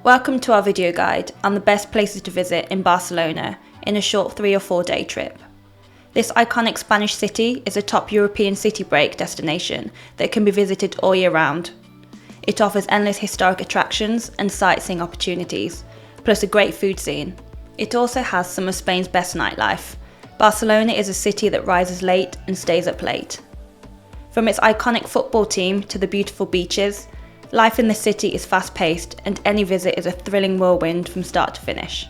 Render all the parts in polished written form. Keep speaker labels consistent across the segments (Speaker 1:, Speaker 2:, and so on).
Speaker 1: Welcome to our video guide on the best places to visit in Barcelona in a short 3 or 4 day trip. This iconic Spanish city is a top European city break destination that can be visited all year round. It offers endless historic attractions and sightseeing opportunities, plus a great food scene. It also has some of Spain's best nightlife. Barcelona is a city that rises late and stays up late. From its iconic football team to the beautiful beaches, life in the city is fast-paced and any visit is a thrilling whirlwind from start to finish.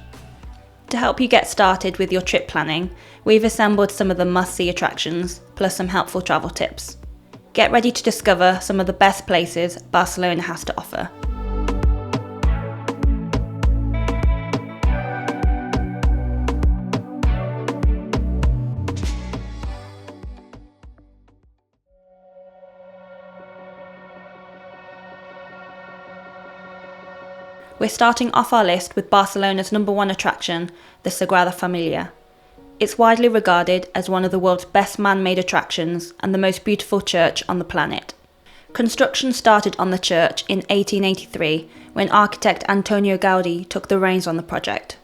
Speaker 1: To help you get started with your trip planning, we've assembled some of the must-see attractions, plus some helpful travel tips. Get ready to discover some of the best places Barcelona has to offer. We're starting off our list with Barcelona's #1 attraction, the Sagrada Familia. It's widely regarded as one of the world's best man-made attractions and the most beautiful church on the planet. Construction started on the church in 1883 when architect Antonio Gaudí took the reins on the project.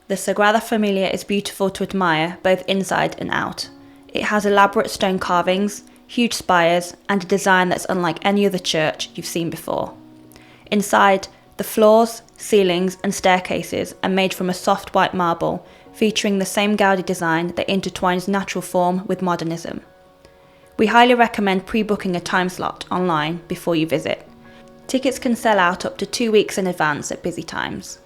Speaker 1: The Sagrada Familia is beautiful to admire both inside and out. It has elaborate stone carvings, huge spires, and a design that's unlike any other church you've seen before. Inside, the floors, ceilings and staircases are made from a soft white marble, featuring the same Gaudí design that intertwines natural form with modernism. We highly recommend pre-booking a time slot online before you visit. Tickets can sell out up to 2 weeks in advance at busy times.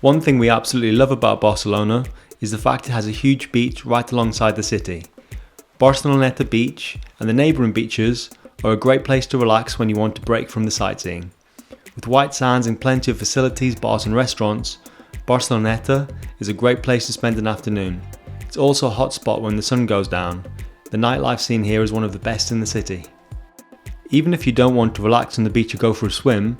Speaker 2: One thing we absolutely love about Barcelona is the fact it has a huge beach right alongside the city. Barceloneta Beach and the neighbouring beaches are a great place to relax when you want to break from the sightseeing. With white sands and plenty of facilities, bars and restaurants, Barceloneta is a great place to spend an afternoon. It's also a hot spot when the sun goes down. The nightlife scene here is one of the best in the city. Even if you don't want to relax on the beach or go for a swim,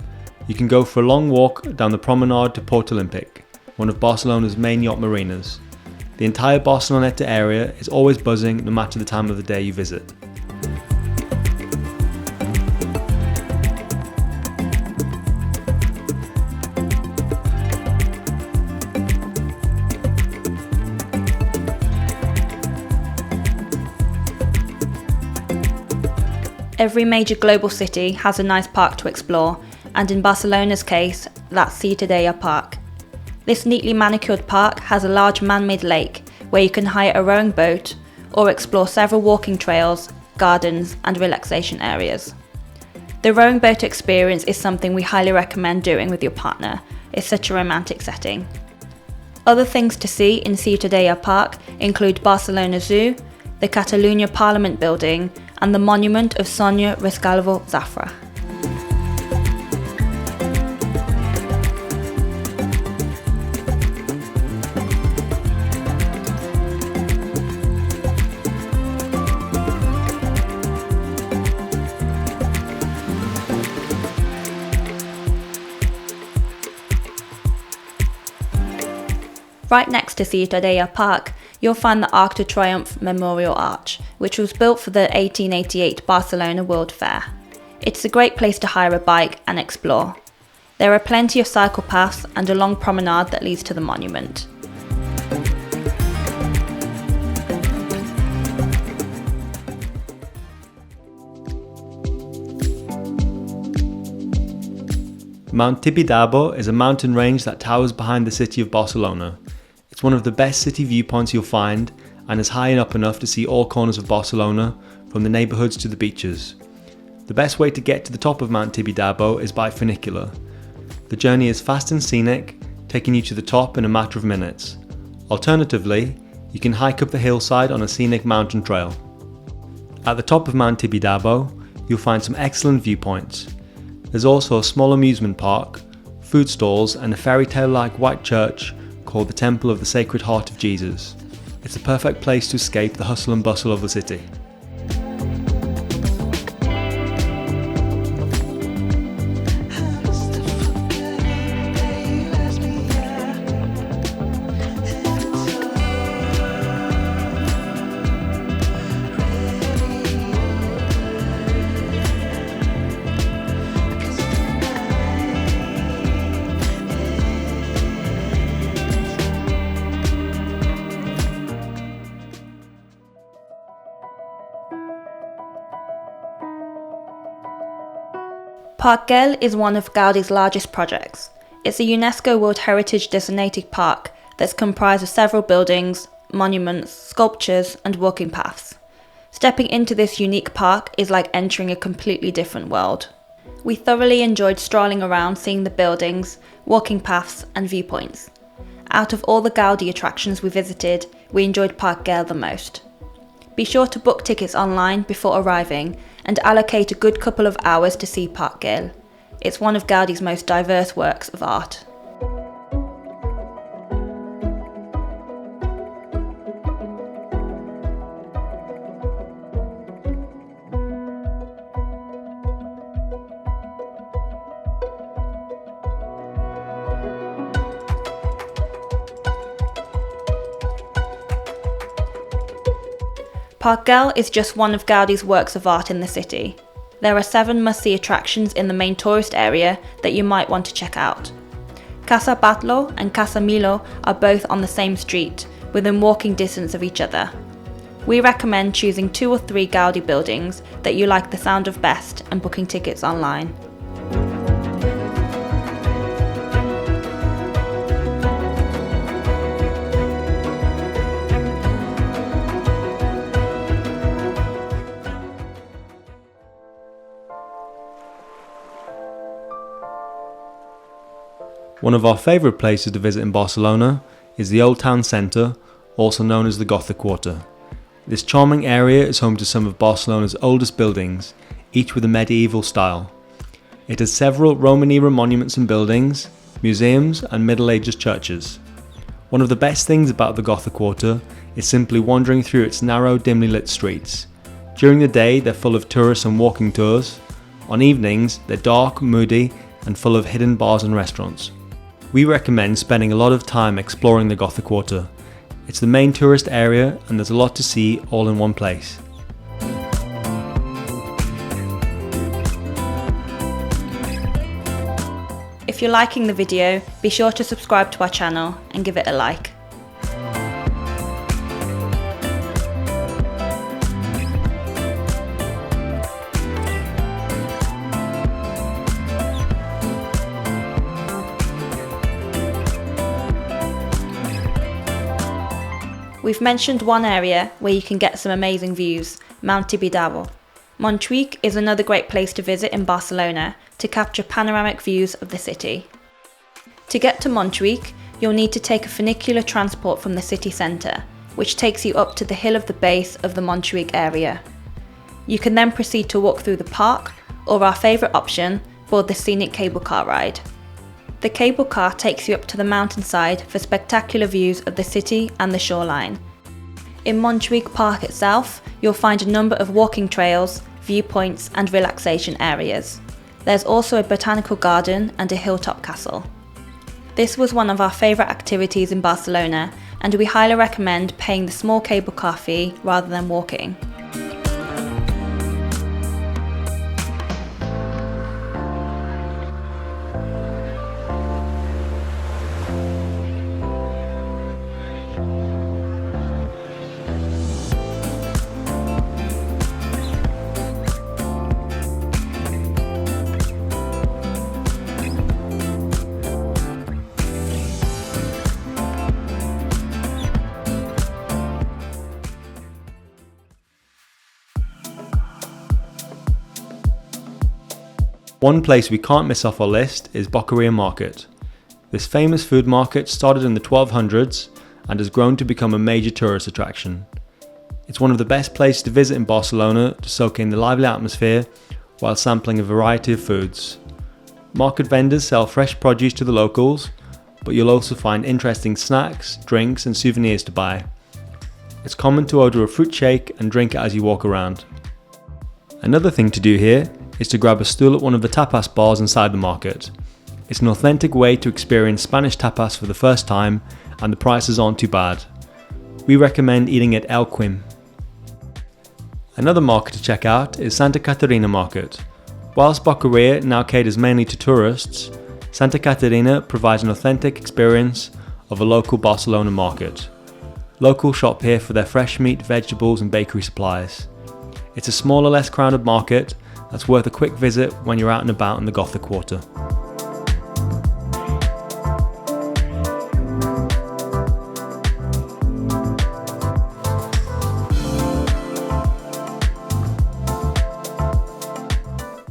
Speaker 2: you can go for a long walk down the promenade to Port Olímpic, one of Barcelona's main yacht marinas. The entire Barceloneta area is always buzzing no matter the time of the day you visit.
Speaker 1: Every major global city has a nice park to explore, and in Barcelona's case, that's Ciutadella Park. This neatly manicured park has a large man-made lake where you can hire a rowing boat or explore several walking trails, gardens and relaxation areas. The rowing boat experience is something we highly recommend doing with your partner. It's such a romantic setting. Other things to see in Ciutadella Park include Barcelona Zoo, the Catalunya Parliament building and the monument of Sonia Rescalvo Zafra. Right next to Ciutadella Park, you'll find the Arc de Triomphe Memorial Arch, which was built for the 1888 Barcelona World Fair. It's a great place to hire a bike and explore. There are plenty of cycle paths and a long promenade that leads to the monument.
Speaker 2: Mount Tibidabo is a mountain range that towers behind the city of Barcelona. It's one of the best city viewpoints you'll find and is high up enough to see all corners of Barcelona, from the neighbourhoods to the beaches. The best way to get to the top of Mount Tibidabo is by funicular. The journey is fast and scenic, taking you to the top in a matter of minutes. Alternatively, you can hike up the hillside on a scenic mountain trail. At the top of Mount Tibidabo, you'll find some excellent viewpoints. There's also a small amusement park, food stalls and a fairy tale-like white church called the Temple of the Sacred Heart of Jesus. It's a perfect place to escape the hustle and bustle of the city.
Speaker 1: Park Güell is one of Gaudi's largest projects. It's a UNESCO World Heritage designated park that's comprised of several buildings, monuments, sculptures and walking paths. Stepping into this unique park is like entering a completely different world. We thoroughly enjoyed strolling around seeing the buildings, walking paths and viewpoints. Out of all the Gaudi attractions we visited, we enjoyed Park Güell the most. Be sure to book tickets online before arriving and allocate a good couple of hours to see Park Güell. It's one of Gaudi's most diverse works of art. Park Güell is just one of Gaudi's works of art in the city. There are 7 must-see attractions in the main tourist area that you might want to check out. Casa Batlló and Casa Milà are both on the same street, within walking distance of each other. We recommend choosing 2 or 3 Gaudi buildings that you like the sound of best and booking tickets online.
Speaker 2: One of our favourite places to visit in Barcelona is the Old Town Centre, also known as the Gothic Quarter. This charming area is home to some of Barcelona's oldest buildings, each with a medieval style. It has several Roman-era monuments and buildings, museums and Middle Ages churches. One of the best things about the Gothic Quarter is simply wandering through its narrow, dimly lit streets. During the day they're full of tourists and walking tours. On evenings they're dark, moody and full of hidden bars and restaurants. We recommend spending a lot of time exploring the Gothic Quarter. It's the main tourist area and there's a lot to see all in one place.
Speaker 1: If you're liking the video, be sure to subscribe to our channel and give it a like. We've mentioned one area where you can get some amazing views, Mount Tibidabo. Montjuïc is another great place to visit in Barcelona to capture panoramic views of the city. To get to Montjuïc, you'll need to take a funicular transport from the city centre, which takes you up to the hill of the base of the Montjuïc area. You can then proceed to walk through the park, or our favourite option, board the scenic cable car ride. The cable car takes you up to the mountainside for spectacular views of the city and the shoreline. In Montjuïc Park itself, you'll find a number of walking trails, viewpoints and relaxation areas. There's also a botanical garden and a hilltop castle. This was one of our favourite activities in Barcelona, and we highly recommend paying the small cable car fee rather than walking.
Speaker 2: One place we can't miss off our list is Boqueria Market. This famous food market started in the 1200s and has grown to become a major tourist attraction. It's one of the best places to visit in Barcelona to soak in the lively atmosphere while sampling a variety of foods. Market vendors sell fresh produce to the locals, but you'll also find interesting snacks, drinks and souvenirs to buy. It's common to order a fruit shake and drink it as you walk around. Another thing to do here is to grab a stool at one of the tapas bars inside the market. It's an authentic way to experience Spanish tapas for the first time, and the prices aren't too bad. We recommend eating at El Quim. Another market to check out is Santa Caterina Market. Whilst Boqueria now caters mainly to tourists, Santa Caterina provides an authentic experience of a local Barcelona market. Locals shop here for their fresh meat, vegetables and bakery supplies. It's a smaller, less crowded market that's worth a quick visit when you're out and about in the Gothic Quarter.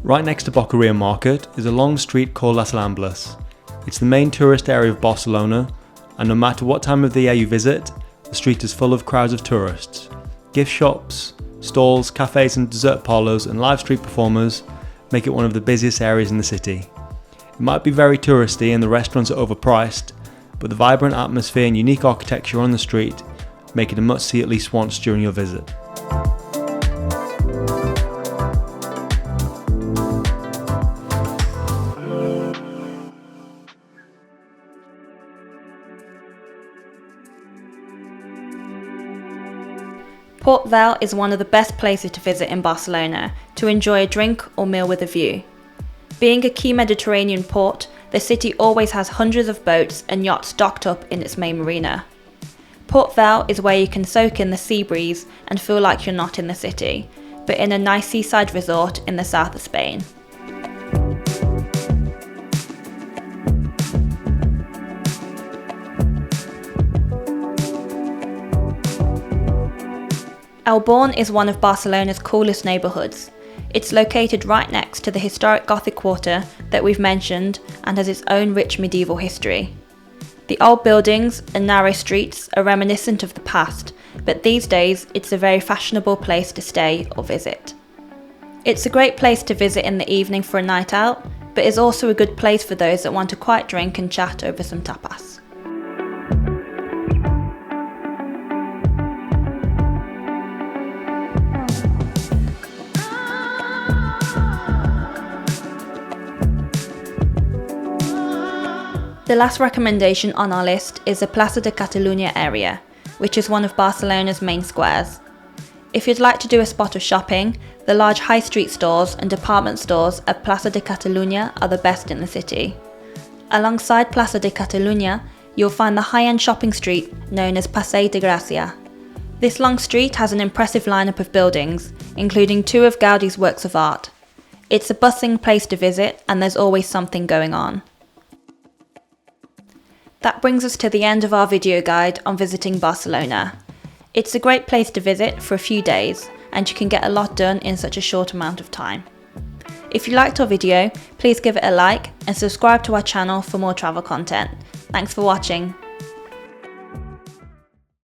Speaker 2: Right next to Boqueria Market is a long street called Las Ramblas. It's the main tourist area of Barcelona, and no matter what time of the year you visit, the street is full of crowds of tourists. Gift shops, stalls, cafes and dessert parlours and live street performers make it one of the busiest areas in the city. It might be very touristy and the restaurants are overpriced, but the vibrant atmosphere and unique architecture on the street make it a must-see at least once during your visit.
Speaker 1: Port Vell is one of the best places to visit in Barcelona to enjoy a drink or meal with a view. Being a key Mediterranean port, the city always has hundreds of boats and yachts docked up in its main marina. Port Vell is where you can soak in the sea breeze and feel like you're not in the city, but in a nice seaside resort in the south of Spain. El Born is one of Barcelona's coolest neighbourhoods. It's located right next to the historic Gothic Quarter that we've mentioned and has its own rich medieval history. The old buildings and narrow streets are reminiscent of the past, but these days it's a very fashionable place to stay or visit. It's a great place to visit in the evening for a night out, but is also a good place for those that want a quiet drink and chat over some tapas. The last recommendation on our list is the Plaça de Catalunya area, which is one of Barcelona's main squares. If you'd like to do a spot of shopping, the large high street stores and department stores at Plaça de Catalunya are the best in the city. Alongside Plaça de Catalunya, you'll find the high-end shopping street known as Passeig de Gràcia. This long street has an impressive lineup of buildings, including two of Gaudi's works of art. It's a bustling place to visit and there's always something going on. That brings us to the end of our video guide on visiting Barcelona. It's a great place to visit for a few days, and you can get a lot done in such a short amount of time. If you liked our video, please give it a like and subscribe to our channel for more travel content. Thanks for watching.